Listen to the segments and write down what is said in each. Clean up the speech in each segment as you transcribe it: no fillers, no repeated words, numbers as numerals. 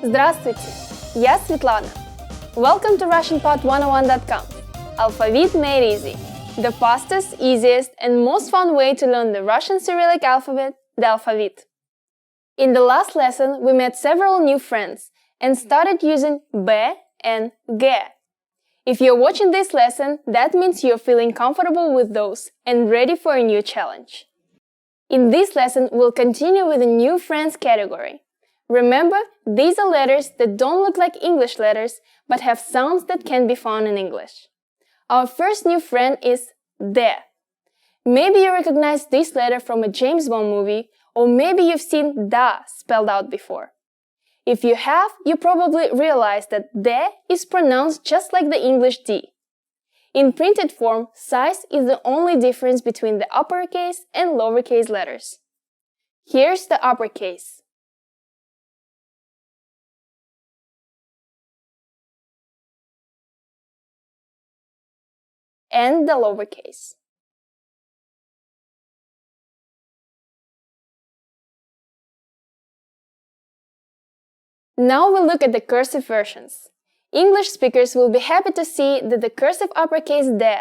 Здравствуйте! Я Светлана. Welcome to RussianPod101.com. Alphavit made easy. The fastest, easiest, and most fun way to learn the Russian Cyrillic alphabet, the alphabet. In the last lesson, we met several new friends and started using B and G. If you're watching this lesson, that means you're feeling comfortable with those and ready for a new challenge. In this lesson, we'll continue with the new friends category. Remember, these are letters that don't look like English letters, but have sounds that can be found in English. Our first new friend is D. Maybe you recognize this letter from a James Bond movie, or maybe you've seen da spelled out before. If you have, you probably realize that D is pronounced just like the English D. In printed form, size is the only difference between the uppercase and lowercase letters. Here's the uppercase. And the lowercase. Now we'll look at the cursive versions. English speakers will be happy to see that the cursive uppercase D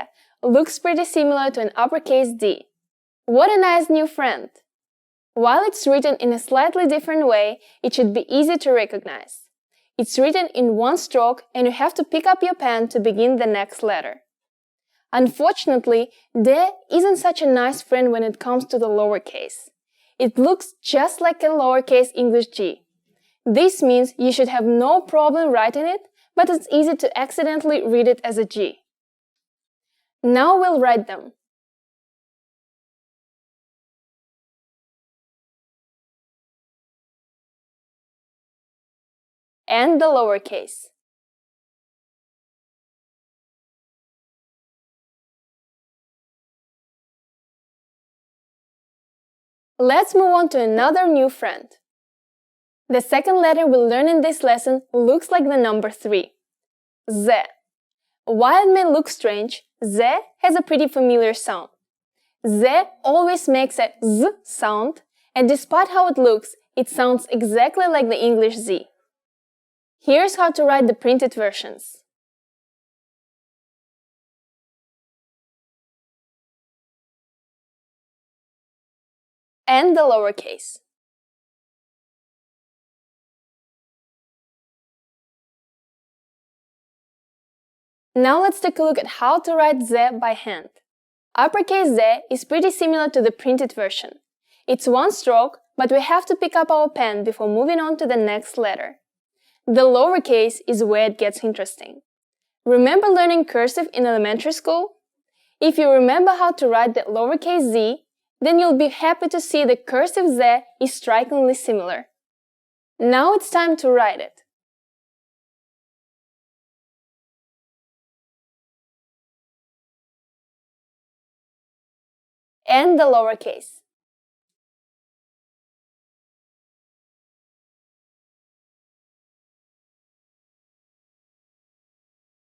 looks pretty similar to an uppercase D. What a nice new friend! While it's written in a slightly different way, it should be easy to recognize. It's written in one stroke and you have to pick up your pen to begin the next letter. Unfortunately, D isn't such a nice friend when it comes to the lowercase. It looks just like a lowercase English G. This means you should have no problem writing it, but it's easy to accidentally read it as a G. Now we'll write them. And the lowercase. Let's move on to another new friend. The second letter we'll learn in this lesson looks like the number 3. Z. While it may look strange, Z has a pretty familiar sound. Z always makes a Z sound, and despite how it looks, it sounds exactly like the English Z. Here's how to write the printed versions. And the lowercase. Now let's take a look at how to write Z by hand. Uppercase Z is pretty similar to the printed version. It's one stroke, but we have to pick up our pen before moving on to the next letter. The lowercase is where it gets interesting. Remember learning cursive in elementary school? If you remember how to write the lowercase z, then you'll be happy to see the cursive Z is strikingly similar. Now it's time to write it. And the lowercase.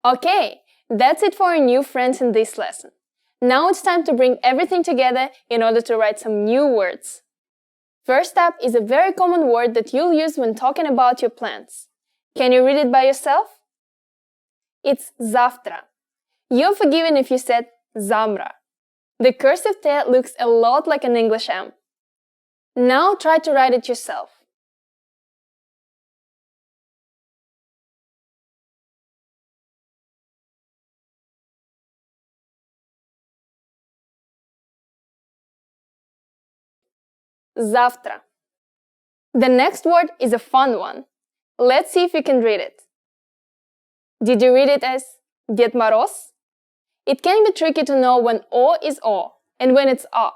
Okay, that's it for our new friends in this lesson. Now it's time to bring everything together in order to write some new words. First up is a very common word that you'll use when talking about your plans. Can you read it by yourself? It's завтра. You're forgiven if you said zamra. The cursive T looks a lot like an English M. Now try to write it yourself. Завтра. The next word is a fun one. Let's see if you can read it. Did you read it as Дед Мороз? It can be tricky to know when O is O and when it's A,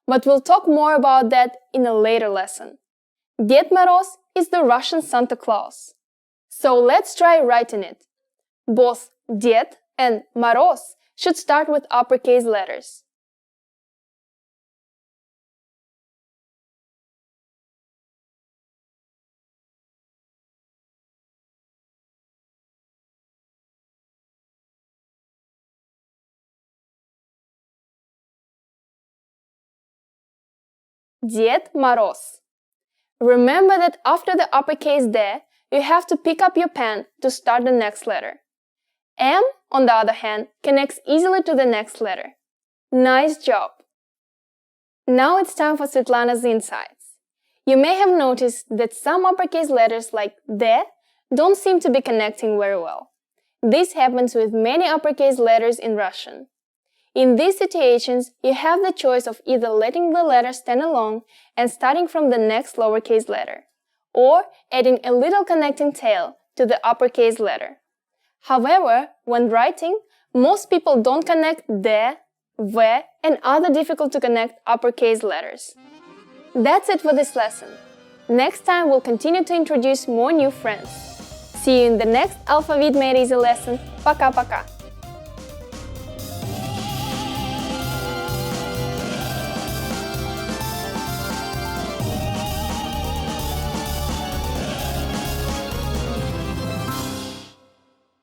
but we'll talk more about that in a later lesson. Дед Мороз is the Russian Santa Claus. So let's try writing it. Both Дед and Мороз should start with uppercase letters. Дед Мороз. Remember that after the uppercase D, you have to pick up your pen to start the next letter. M, on the other hand, connects easily to the next letter. Nice job! Now it's time for Svetlana's insights. You may have noticed that some uppercase letters like D don't seem to be connecting very well. This happens with many uppercase letters in Russian. In these situations, you have the choice of either letting the letter stand alone and starting from the next lowercase letter, or adding a little connecting tail to the uppercase letter. However, when writing, most people don't connect D, V, and other difficult to connect uppercase letters. That's it for this lesson. Next time we'll continue to introduce more new friends. See you in the next Alphavit Made Easy lesson. Пока-пока!